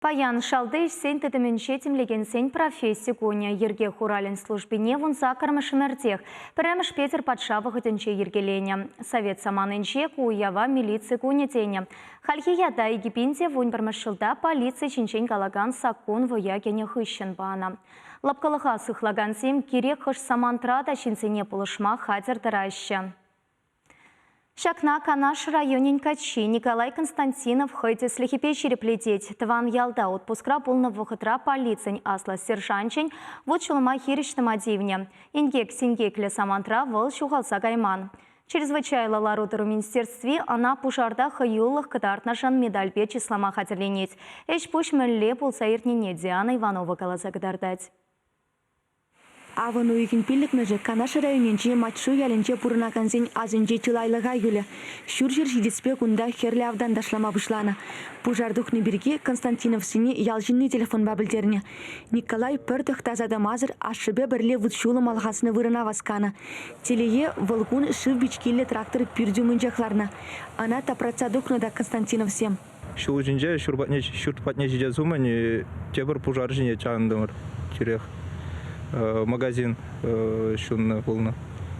Паян шалды сен тетіменше темлеген сен профессия көне ерге хурален службине вунса кармашымертех. Пірәміш Петр патшавы ғытынче ергелене. Совет саманынче куява милиция көне тене. Хальхи яда египинде вун бірмішілда полиция чинчен калаган сакун воя кене хыщен бана. Лапкалыға сыхлаган сем керек хыш самантрада шинсене пулышма хатер дыраща. Шакна Канаш районен Качи Николай Константинов хоть слихипе череплететь. Тван ялда отпускра полного хытра полицень асла сержанчень вот чулма хиричным адивне. Ингек сингек ле самантра вол шухалса гайман. Чрезвычайно ларутеру министерстве она пушарда хаюлых катартнашан медаль пе числама хатерленеть. Эш пуш мэлле пулсаиртнине Диана Иванова каласа гадардать. Авану иkin пилікмежі Канаш районенче матшу ялінче пұрына канзен азынче чылайлыға юлі. Шүршір шидеспе күнда херлі авдан дашлама бұшлана. Пужардухны бірге Константинов сіне ялжинный телефон бабілдеріне. Николай пөртіх тазада мазыр ашшыбе бірле вұтшулы малғасыны вырына васкана. Телее волкун шыв бичкелі трактор пюрдюмын жақларына. Ана тапрацадухны да Константинов сем. Шул жинже шүртпатне жиде зумани тебір пужар жине чағындымыр тюрех. Магазин шунна полна.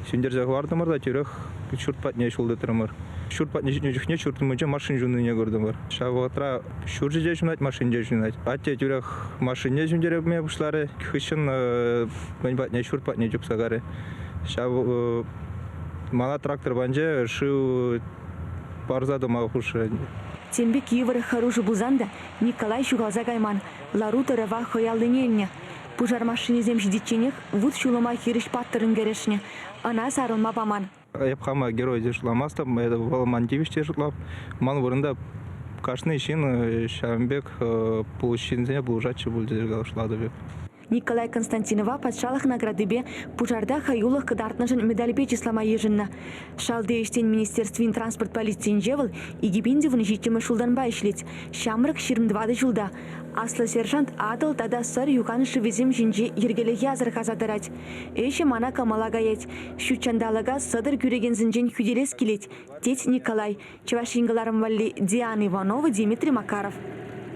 Сюндер загвардамар да тюрех шүртпатне шулды тұрмыр. Шүртпатне жүхне шүртмынча машин жуныне көрдімір. Шаватра шүр жиде жунать, машин же жунать. Атте тюрех машине жундере ме бұшлары, хышын мәнбатне шүртпатне жүпсагары. Шав мана трактор банже шу парзады мағушы. Тембе Киевары харужы бузанда Николай шугалза гайман. Ларута рава хоялдыненне. Пужар машине земшидиченех вуд шулама хириш паттырын керешне. Ана сарылма баман. Епхама герой дешламаста, это Воломан Дивиш тешлап. Ман вырында кашны ишин Шамбек получинзене булжачы бульдергал шладове. Николай Константинова патшалық наградыбе пужарда хаюлық кыдартнажын медальбе числама ежінна. Шалды ештен Министерствен транспорт полициен жевыл, египинде вны житчемі шулданба ішлет. Шамрық 22 жылда. Аслы сержант адыл тада сыр юқанышы везем жинже ергелеге азыр казадырать. Эші мана камала гаять. Шучандалыға сыдыр күреген зінжен хүделес келет. Тет Николай. Чевашингаларым валли Диана Иванова, Дмитрий Макаров.